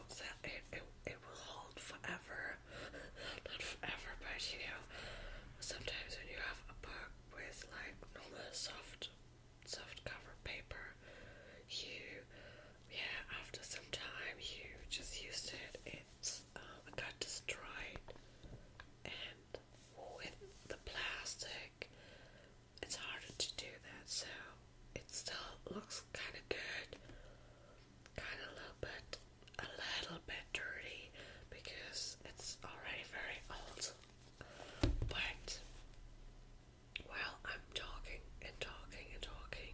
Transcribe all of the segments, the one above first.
so it will hold forever. Not forever, but sometimes when you have a book with like normal soft cover paper, after some time you just used it got destroyed, and with the plastic it's harder to do that, so it still looks kind of good, kind of a little bit dirty because it's already very old. But while I'm talking and talking and talking,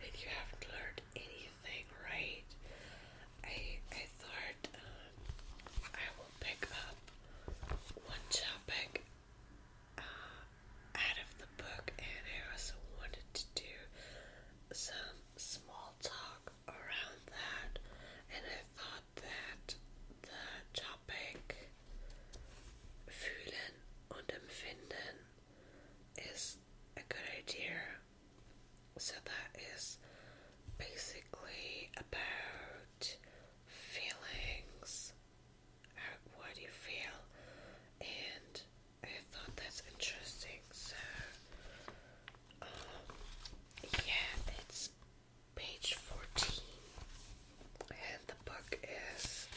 and you haven't learned anything, right? I thought I will pick up one topic out of the book, and I also wanted to do some small talk around that, and I thought that the topic fühlen und empfinden is a good idea. So that is basically about feelings, what you feel, and I thought that's interesting. So it's page 14, and the book is,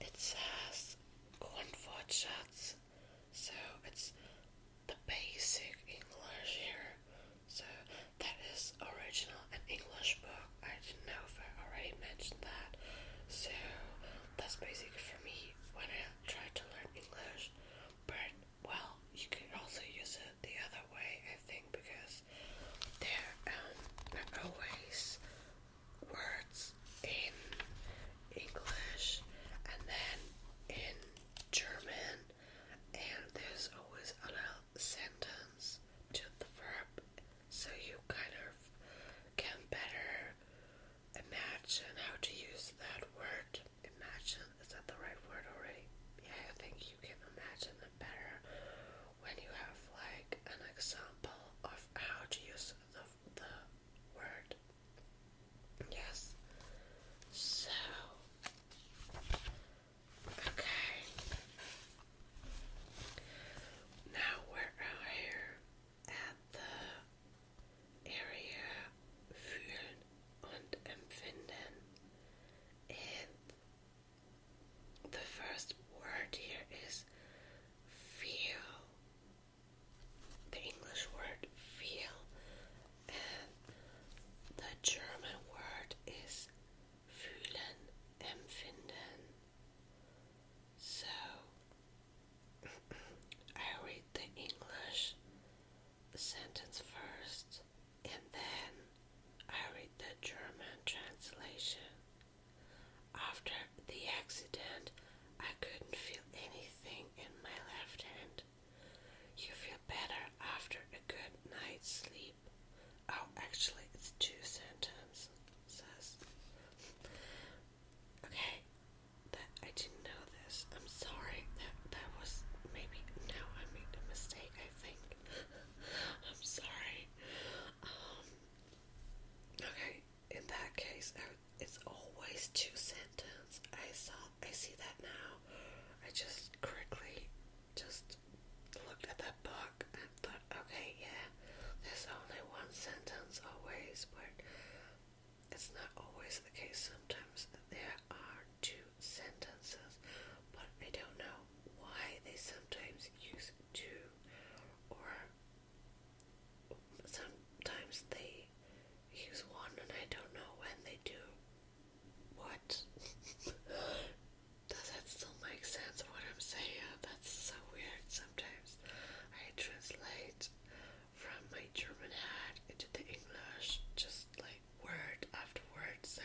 it says Grundwortschatz, so it's the basic English here. So that is original and English book. I didn't know if I already mentioned that. So that's basically for me when I try to learn English. But well, you could also use it the other way, I think, because there are always words in English and then in German, and there's always a little sentence to the verb, so you kind of can better imagine how to use that word. Imagine, is that the right word already? Yeah, I think you can imagine it better when you have like an example of how to use the word. Yes. So, okay. Now we're out here at the area fühlen und empfinden, and the first word here is feel. The English word feel, and the German word is fühlen, empfinden. So I read the English sentence first, and then I read the German translation. After the accident, I couldn't feel anything in my left hand. You feel better after a good night's sleep. Oh, actually, it's two sentences. Okay, that I didn't know this. I'm sorry. That was maybe now I made a mistake, I think. I'm sorry. Okay, in that case, it's always two sentences. I see that now. I just quickly looked at that book and thought, okay, yeah, there's only one sentence always, but it's not always the case. Sometimes there are two sentences, but I don't know why they sometimes use two, or sometimes they use one, and I don't know when they do what. Does that still make sense what I'm saying? That's so weird. Sometimes I translate from my German head into the English, just like word after word, so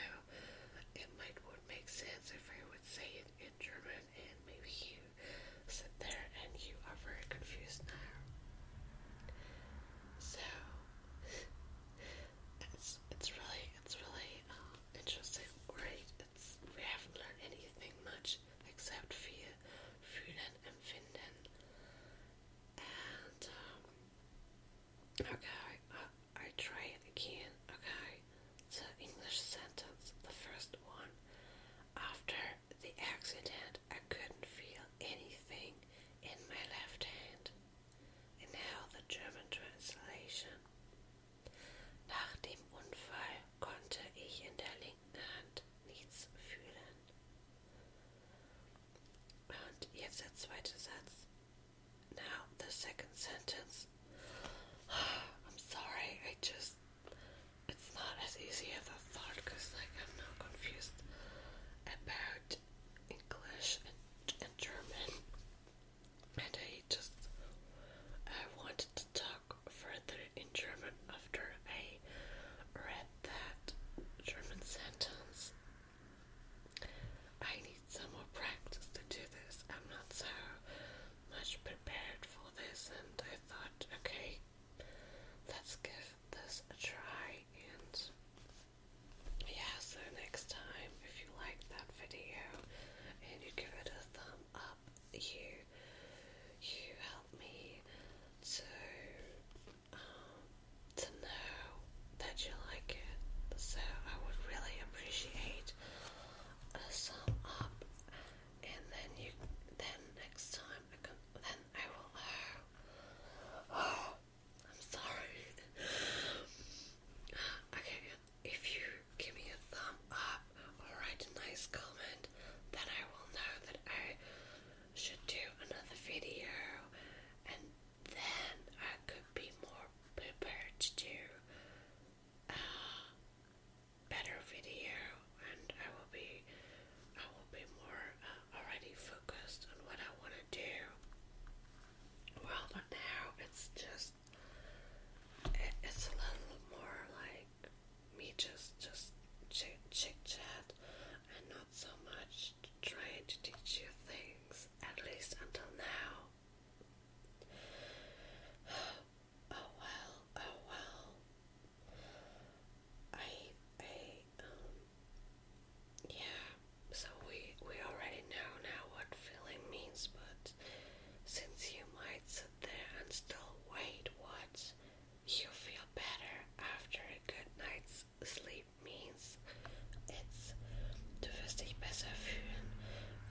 besser fühlen,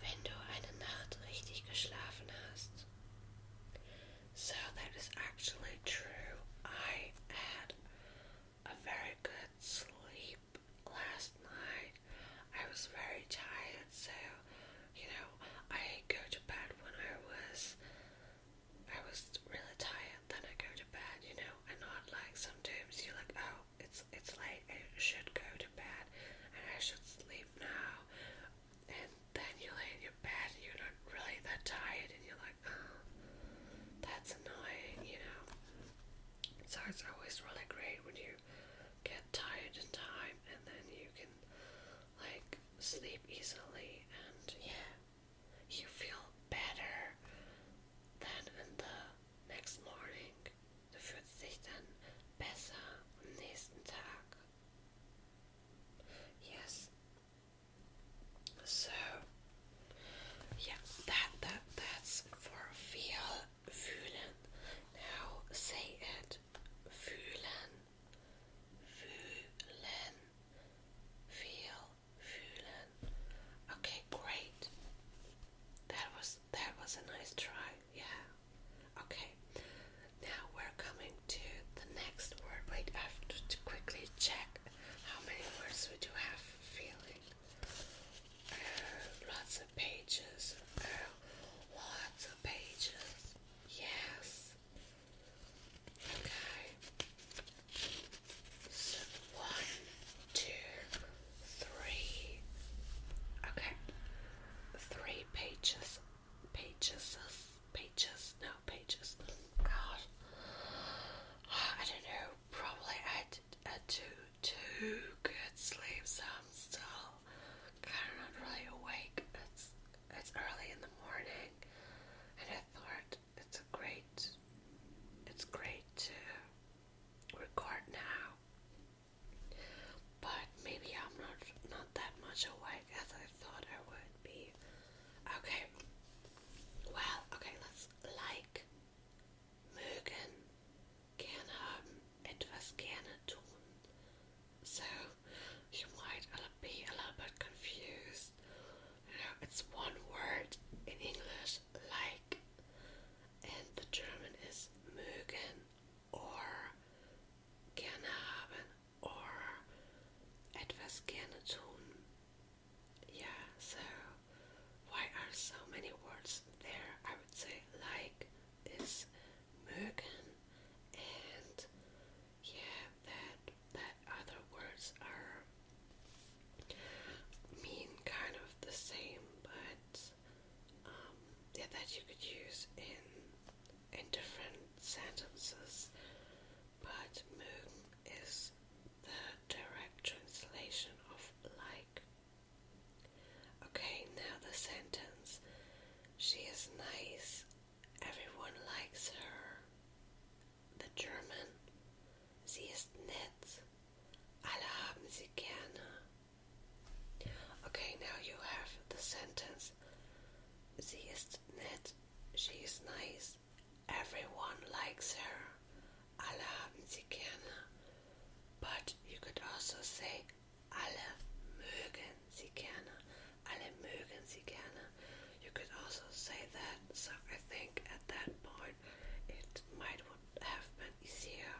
wenn du eine Nacht richtig geschlafen hast. So that is actually true. I had a very good sleep last night. I was very tired, so I go to bed when I was really tired, then I go to bed, and not like sometimes you're like, oh, it's late, I should go to bed, and I should sleep now, and then you lay in your bed, and you're not really that tired, and you're like, oh, that's annoying, So it's always really great when you get tired in time, and then you can, like, sleep easily, and yeah, you feel better. Dann in the next morning, du fühlst dich dann besser am nächsten Tag. Yes. So, yeah, that's for fühlen. Now say it. Fühlen. Fühlen. Feel. Fühlen. Okay, great. That was a nice try. Yeah. Okay. Now we're coming to the next word. Wait, I have to quickly check how many words we do have. Feeling. Lots of pages. Lots of pages. Yes. Okay. So 1, 2, 3. Okay. 3 pages. Pages. God. I don't know. Probably I did too good sleep, so I'm still kind of not really awake. It's early in the morning, and I thought it's great to record now. But maybe I'm not that much awake as I thought I would be. Okay. Well, okay, let's like. Mögen, gern haben, etwas gerne tun. So, you might be a little bit confused. It's one word in English, like, and the German is mögen, or gerne haben, or etwas gerne tun. Yeah, so why are so many words there? I would say like is mögen, and yeah, that other words are mean kind of the same, but yeah, that you could use in different sentences. But mögen is the direct translation of like. Okay, now the sentence. She is nice. Everyone likes her. The German. Sie ist nett. Alle haben sie gerne. Okay, now you have the sentence. Sie ist nett. She is nice. Everyone likes her. Alle haben sie gerne. But you could also say alle mögen sie gerne. Alle mögen sie gerne. You could also say that. So I think at that point it might have been easier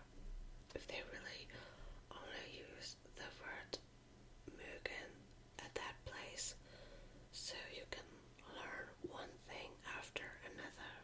if they really only use the word mögen at that place, so you can learn one thing after another.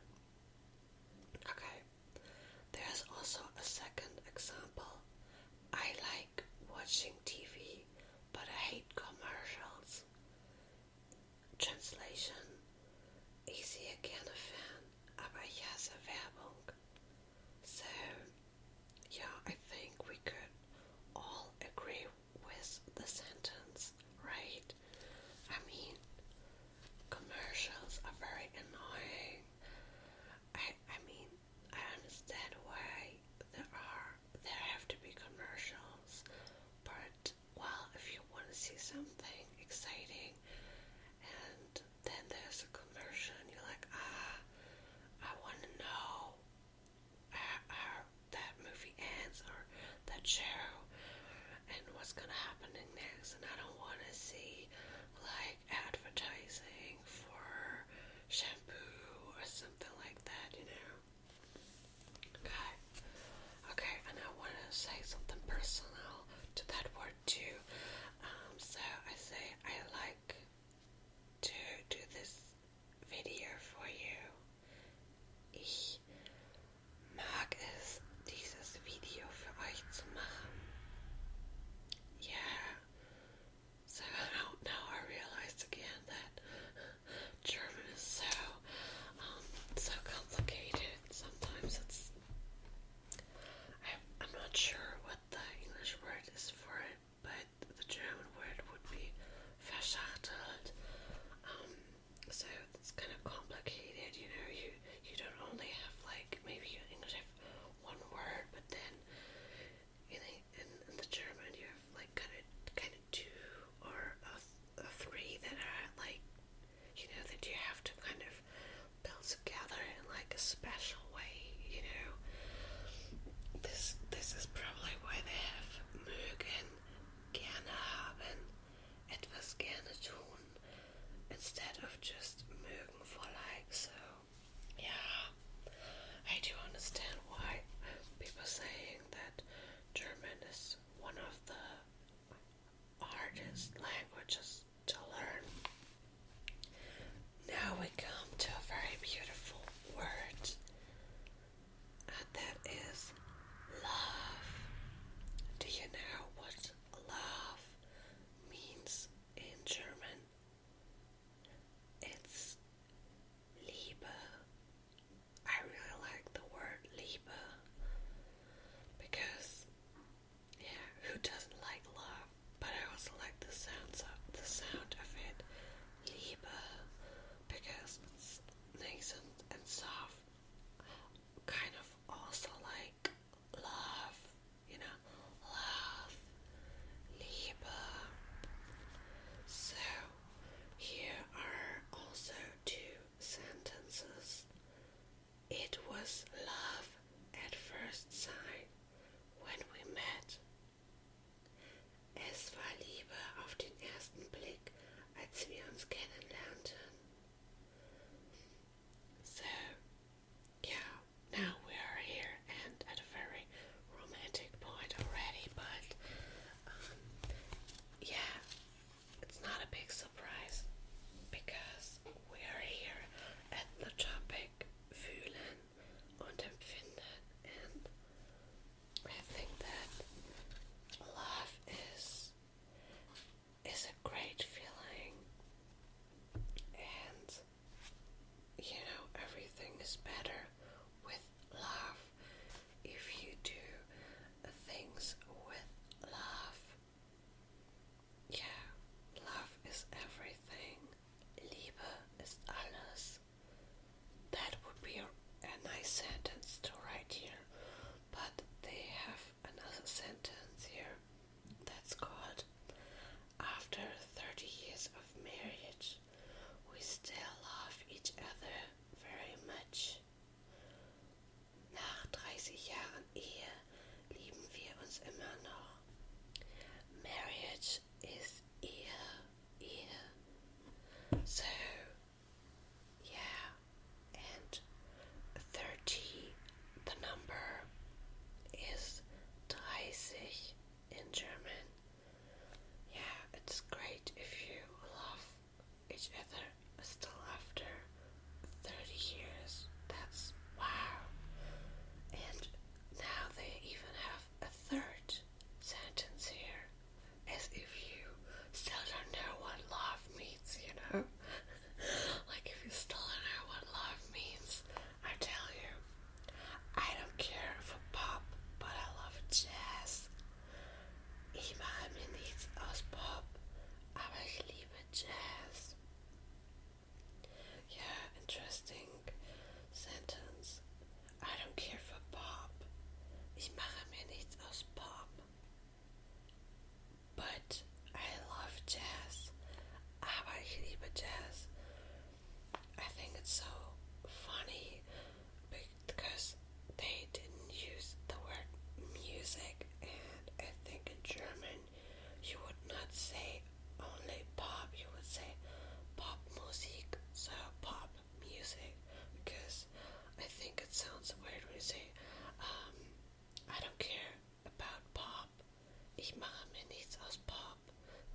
because pop,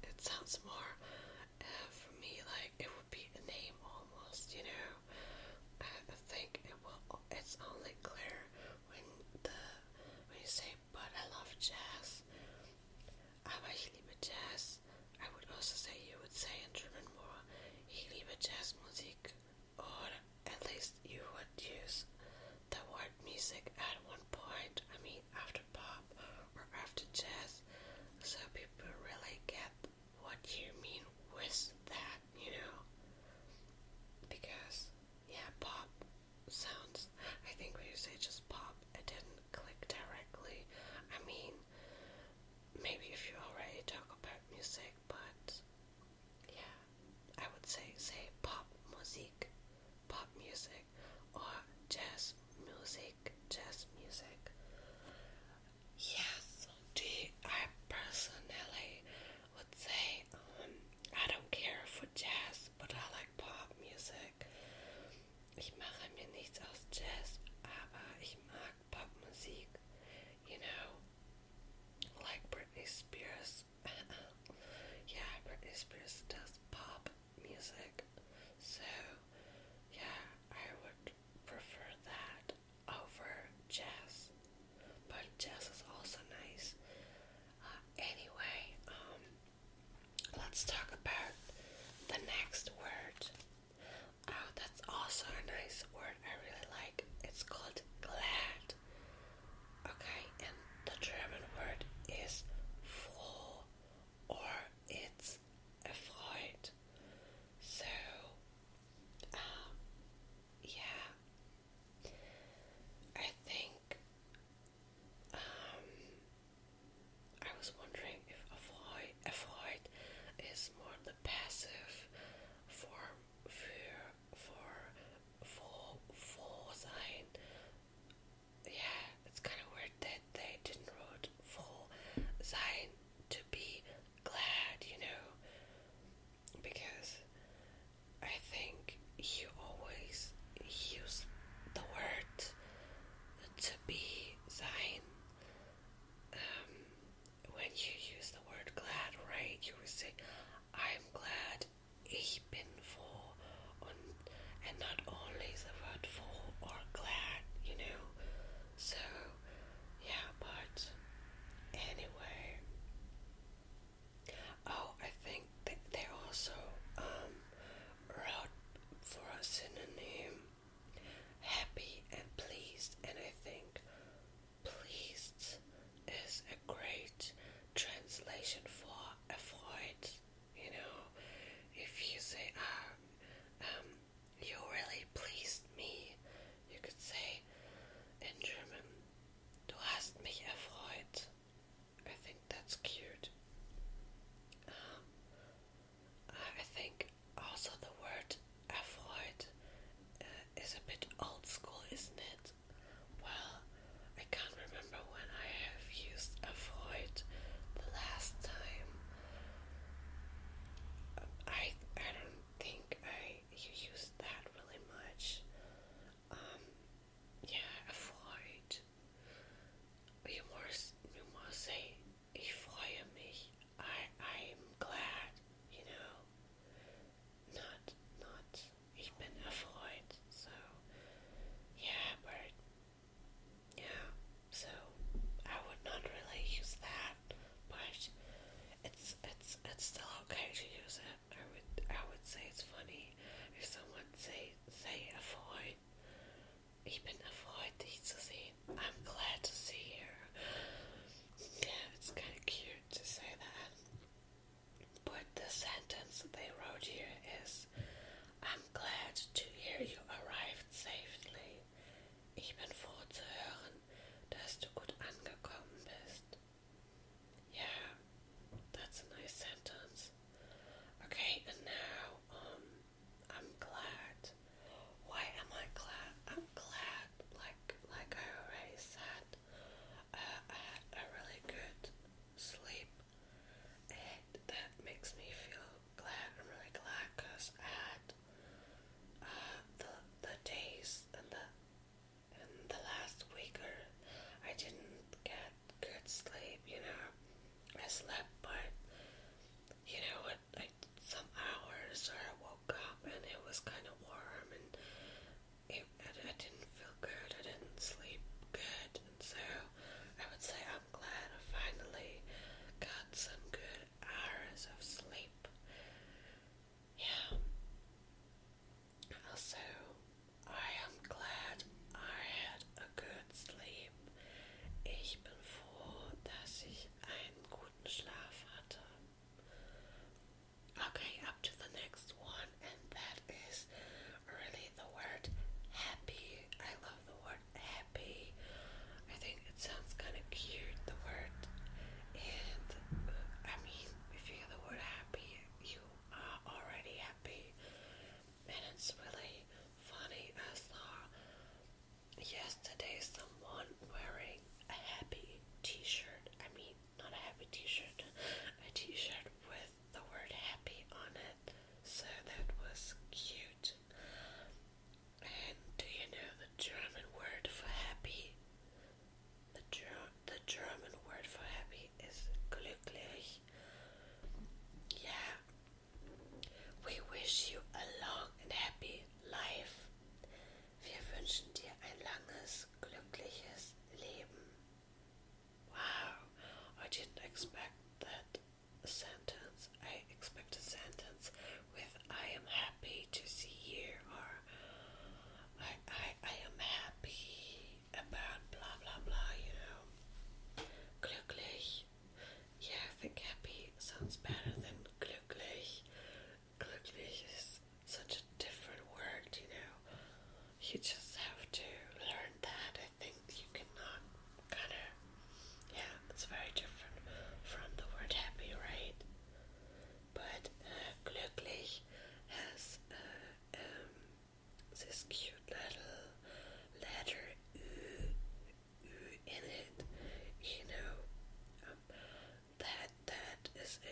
it sounds more, for me, like it would be a name almost, you know. I think it's only clear when you say, but I love jazz. Aber ich liebe Jazz. I would also say, you would say in German more, ich liebe Jazzmusik. Or at least you would use the word music at one point. I mean, after pop or after jazz. So people really get what you mean with that, you know. Because, yeah, pop sounds, I think when you say just pop, it didn't click directly. I mean, maybe if you already talk about music, but yeah, I would say pop music, or jazz music. Yes, I personally would say, I don't care for jazz, but I like pop music. Ich mache mir nichts aus Jazz, aber ich mag Popmusik, you know, like Britney Spears. Yeah, Britney Spears does pop music, so yeah, I would prefer that over jazz, but jazz is also nice. Anyway, let's talk about the next word. Oh, that's also a nice word I really like. It's called glad. Okay, and the German word is froh, or it's erfreut. So, yeah, I think, I was wondering if erfreut is more the passive form for froh sein. Yeah, it's kind of weird that they didn't write froh sein to be glad, you know, because I think you always use the word to be sein. When you use the word glad, right, you would say, I'm glad, ich bin froh, and not only the word froh or glad, you know. So, yeah, but anyway. Oh, I think they also wrote for a synonym happy and pleased, and I think pleased is a great translation for erfreut. You know, if you say, you're really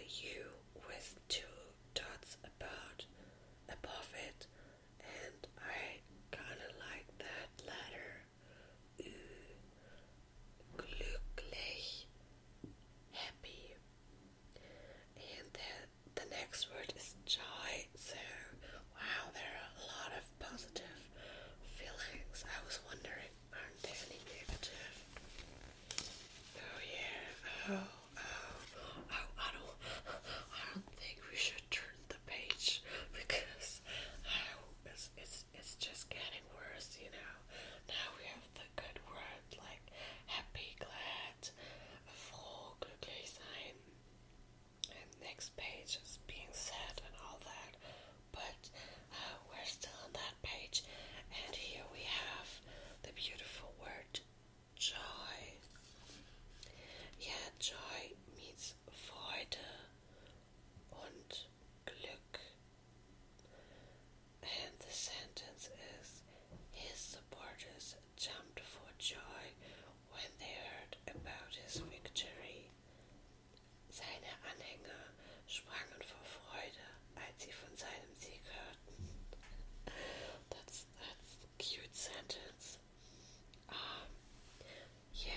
U with two dots above it, and I kinda like that letter. Glücklich, happy. And the next word is joy. So, wow, there are a lot of positive feelings. I was wondering, aren't there any negative? Oh yeah. I don't think we should turn the page because it's just getting worse, you know. Now we have the good word like happy, glad, froh, glücklich sein, and next page is being sad and all that. But we're still on that page, and here we have the beautiful word joy. Yeah, joy means Freude und Glück. And the sentence is, his supporters jumped for joy when they heard about his victory. Seine Anhänger sprangen vor Freude, als sie von seinem Sieg hörten. That's a cute sentence. Yeah.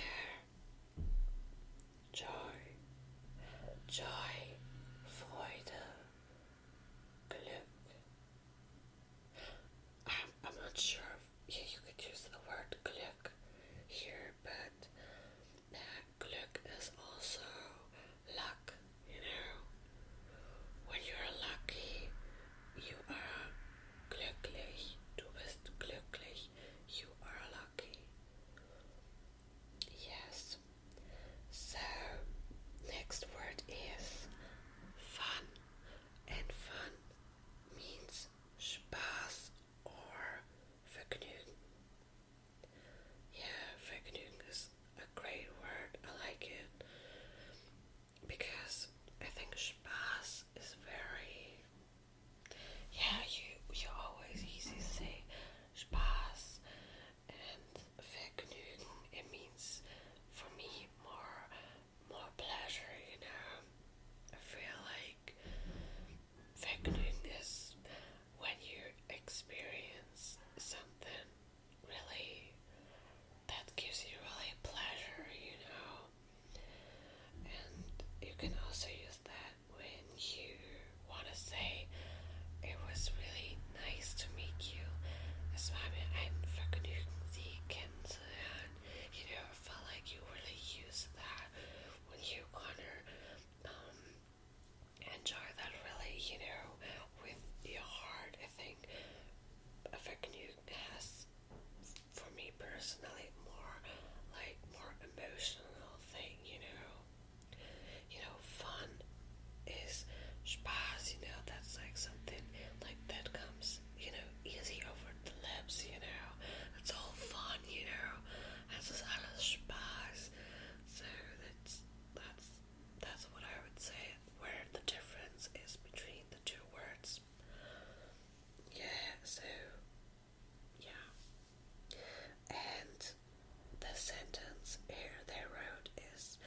Joy, Freude, Glück. I'm not sure if you could use the word Glück here, but Glück is also luck, you know. When you're lucky, you are glücklich. Du bist glücklich. You are lucky. Yes. So, next word is fun. And fun means Spaß or Vergnügen. Yeah, Vergnügen is a great word. I like it because I think Spaß is very, yeah, you always easy say Spaß, and Vergnügen, it means for me more pleasure, you know. I feel like Vergnügen is when you experience something really that gives you really pleasure, you know. And you can also use that when you want to say it was really nice to meet you. Es war mir ein Vergnügen, Sie kennenzulernen. You know, I felt like you really use that when you wanna enjoy that really, you know, with your heart. I think a Vergnügen has, for me personally, more emotional thing, you know. You know, fun is Spaß, you know, that's like something like that comes, you know, easy over the lips, you know. It's all fun, you know. Das ist alles Spaß. So that's what I would say where the difference is between the two words. Yeah, so yeah. And the sentence here they wrote is,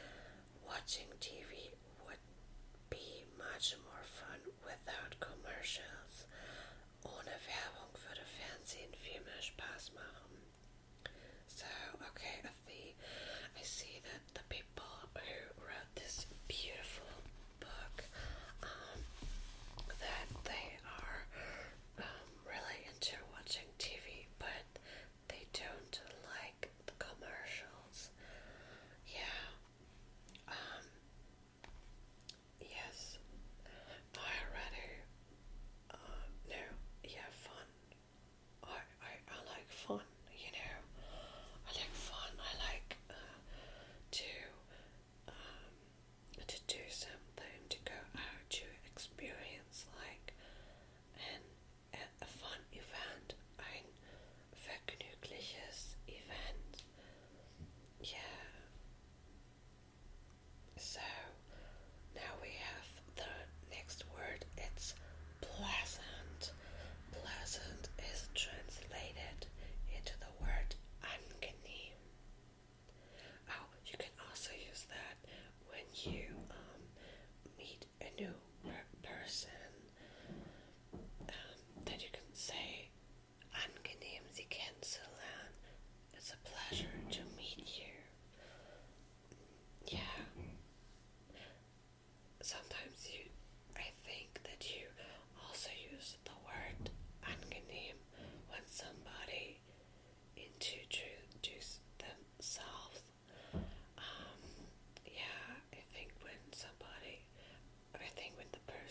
watching TV would be much more fun without commercials. Ohne Werbung würde Fernsehen viel mehr Spaß machen. So, okay, I see that the people who wrote this beautiful book, that they are really into watching TV, but they don't like the commercials. Yeah. Yes. I rather no. Yeah, fun. I like fun.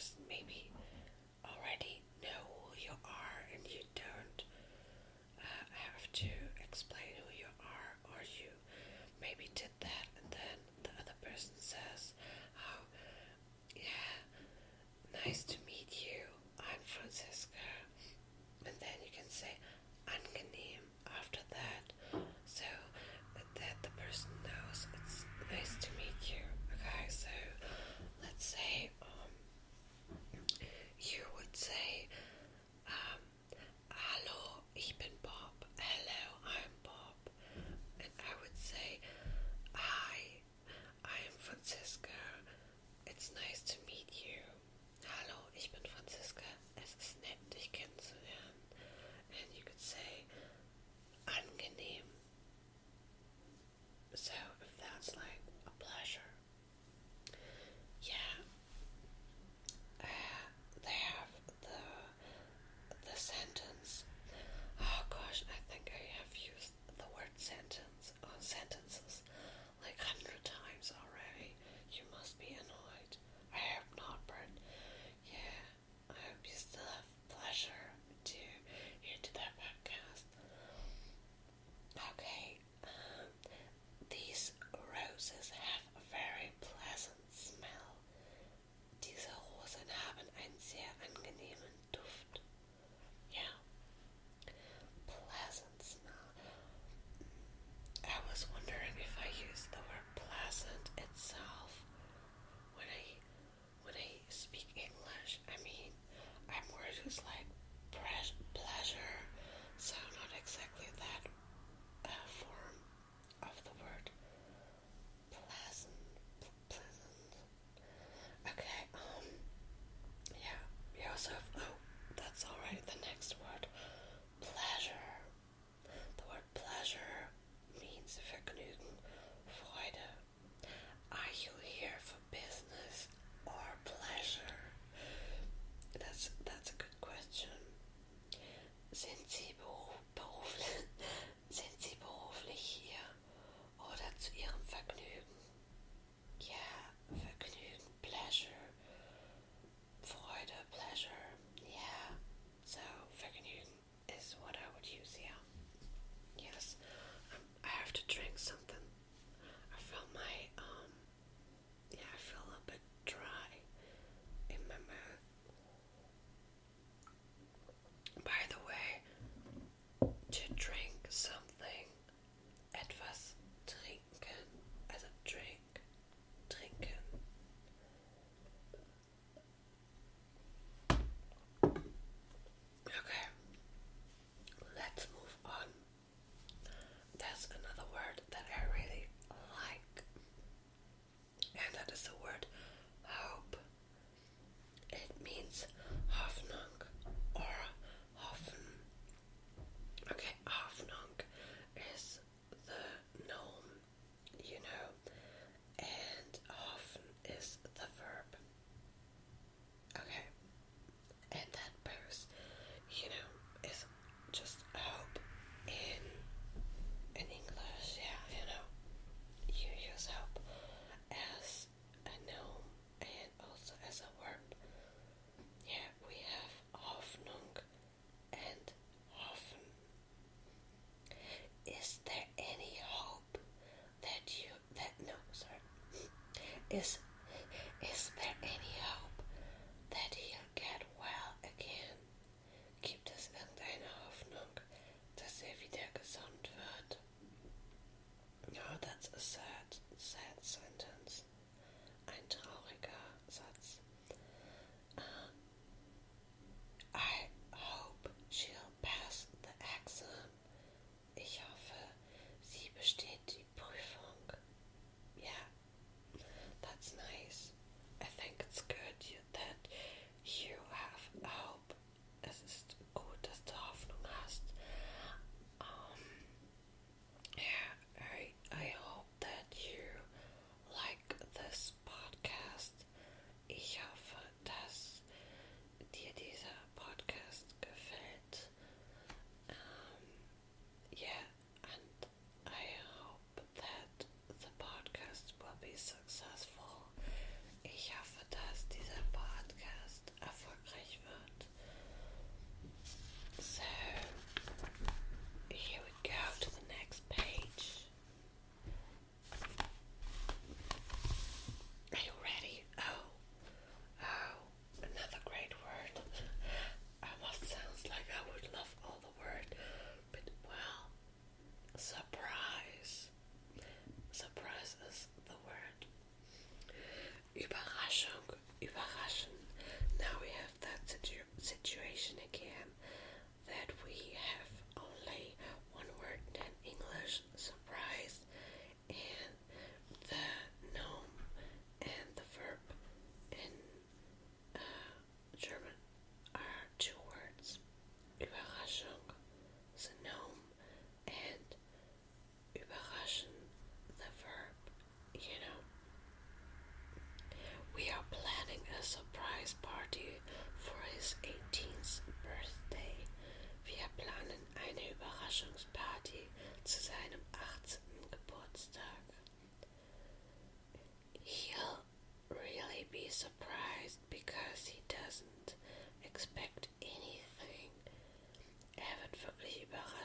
person maybe already know who you are and you don't have to explain who you are, or you maybe did that and then the other person says, oh, yeah, nice to meet you, I'm Franziska, and then you can say angenehm after that, so that the person knows it's nice to meet you. Okay, so let's say you would say hallo, ich bin Bob. Hello, I'm Bob. And I would say, hi, I am Franziska. It's nice to meet you. Hallo,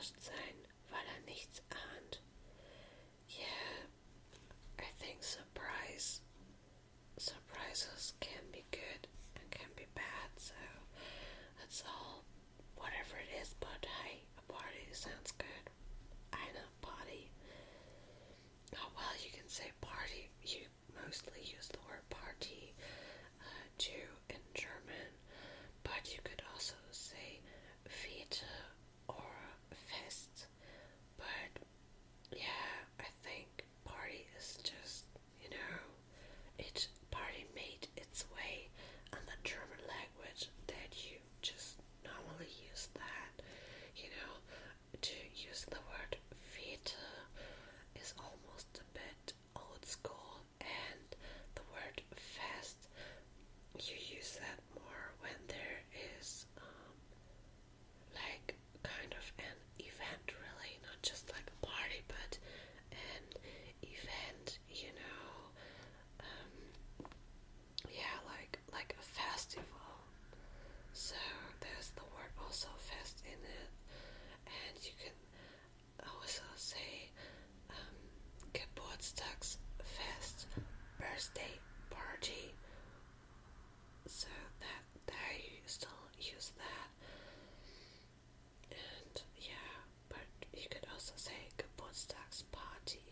überrascht sein, weil nichts ahnt. Yeah, I think surprises can be good and can be bad, so that's all, whatever it is, but hey, a party sounds good. I know, party. Oh, well, you can say party. You mostly use the word party too in German, but you could also say Fete or Fest. But yeah, I think party is just, party made its way in the German language that you just normally use that. To use the word Fete is almost a bit old school, and the word fest, you use that more when there is like kind of an event, really, not just like a party, but an event, yeah, like a festival. So there's the word also fest in it, and you can also say Geburtstagsfest, birthday party. So that there you still use that. And yeah, but you could also say Geburtstagsparty,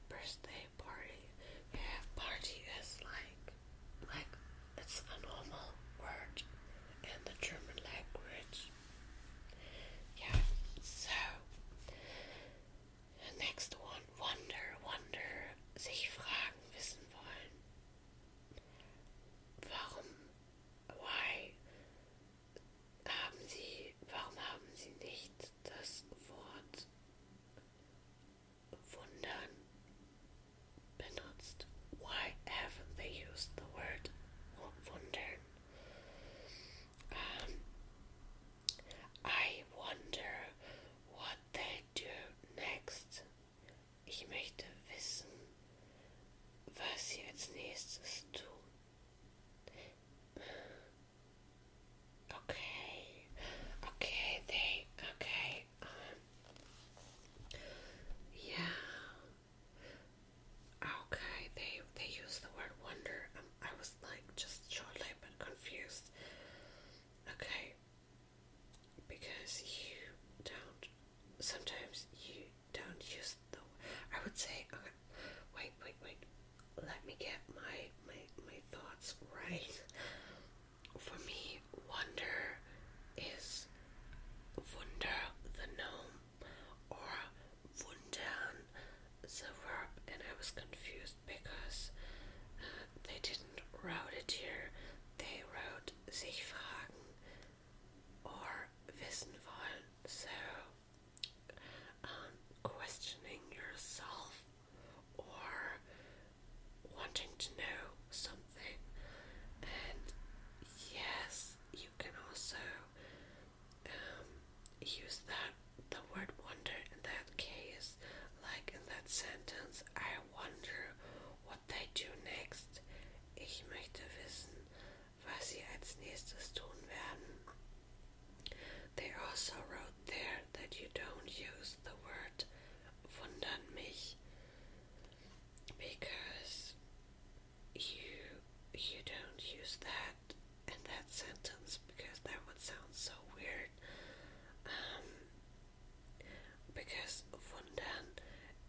birthday party. Yeah, party is like it's a normal word in the German language. Yeah, so next one, wonder, sich fragen, wissen wollen. Warum haben Sie nicht das Wort wundern benutzt? Why haven't they used the word wundern? I wonder what they do next. Ich möchte wissen, was sie als nächstes tun. They use the word wonder. I was like just shortly but confused. Okay, because sometimes you don't use I would say, okay, wait, let me get my thoughts right. For me, wonder is wunder, the noun, or wundern, the verb, and I was confused because they didn't write it here. They wrote sich fragen or wissen wollen, so questioning yourself or wanting to know something. And yes, you can also use the word wonder in that case, like in that sentence, I wonder what they do next. Ich möchte wissen, was sie als nächstes tun werden. They also wrote there that you don't use the word wundern mich because you don't use that in that sentence because that would sound so weird. Because wundern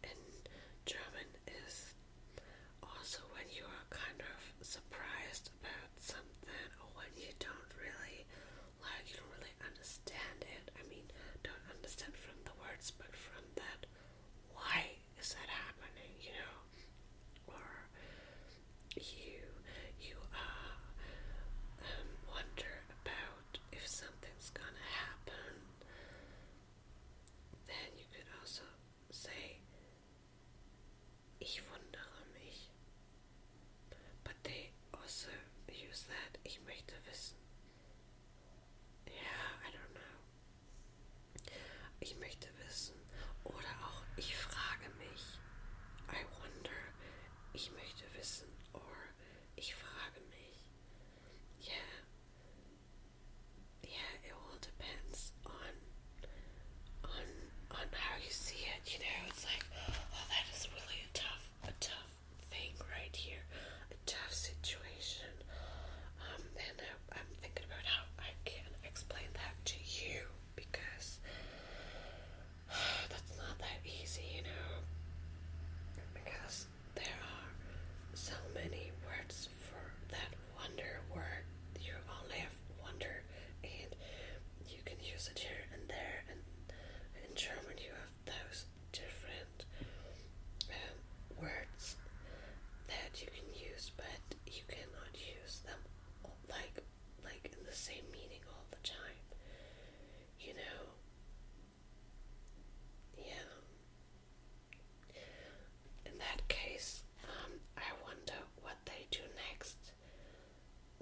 in German is also when you are kind of surprised about something or when you don't really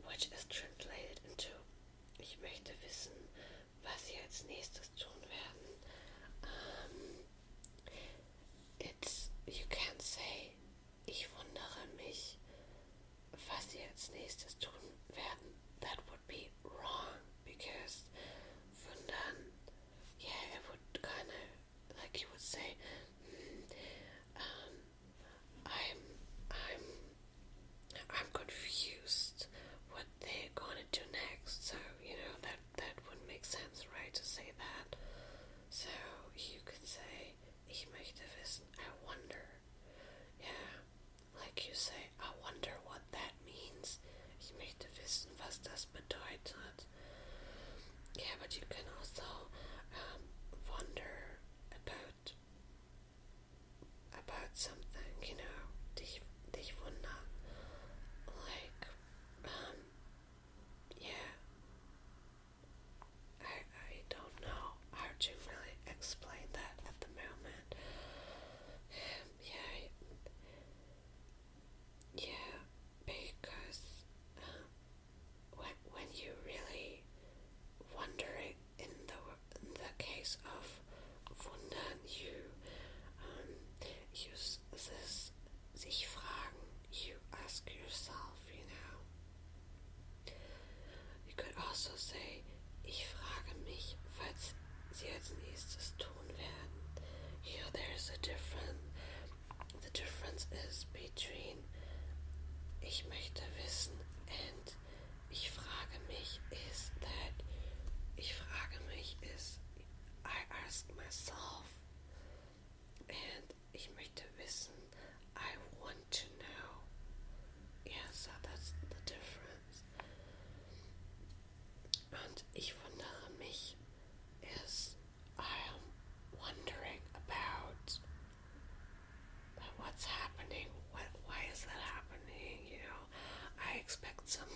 which is translated into ich möchte wissen, was sie als nächstes tun werden. You can't say ich wundere mich, was sie als nächstes tun werden. That would be wrong, because wundern, yeah, it would kind of, like you would say, I'm confused what they're gonna do next. So that wouldn't make sense, right, to say that. So you could say ich möchte wissen, I wonder. Yeah, like you say, I wonder what that means. Ich möchte wissen, was das bedeutet. Yeah, but you can also wonder about something, dich wundern. Like, yeah, I don't know how to really explain that at the moment. Yeah, because when you really wondering in the case of wundern, you use this sich fragen, you ask yourself, You could also say, ich frage mich, was sie als nächstes tun werden. There's a difference. The difference is between ich möchte wissen and ich frage mich is that ich frage mich is I ask myself, and ich möchte wissen, I want to know. Yeah, so that's the difference. And ich wundere mich is I am wondering about what's happening. Why is that happening? I expect some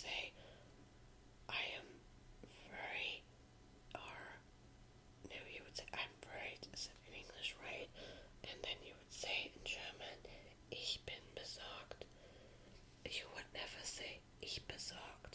say, I am very, or no, you would say, I'm worried, is it in English, right? And then you would say in German, ich bin besorgt. You would never say, ich besorgt.